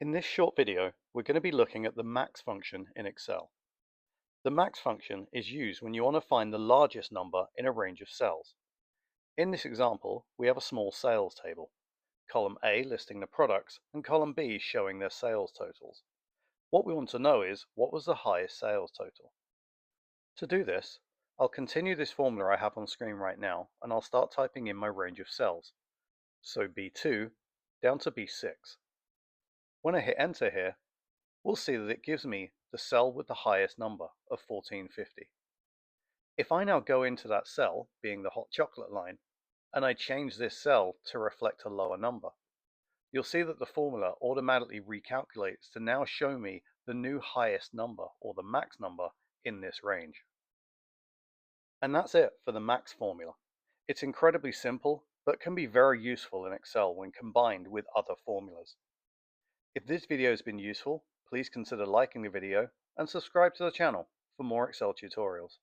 In this short video, we're going to be looking at the max function in Excel. The max function is used when you want to find the largest number in a range of cells. In this example, we have a small sales table, column A listing the products and column B showing their sales totals. What we want to know is what was the highest sales total. To do this, I'll continue this formula I have on screen right now and I'll start typing in my range of cells, so B2 down to B6. When I hit enter here, we'll see that it gives me the cell with the highest number of 1450. If I now go into that cell, being the hot chocolate line, and I change this cell to reflect a lower number, you'll see that the formula automatically recalculates to now show me the new highest number, or the max number, in this range. And that's it for the max formula. It's incredibly simple, but can be very useful in Excel when combined with other formulas. If this video has been useful, please consider liking the video and subscribe to the channel for more Excel tutorials.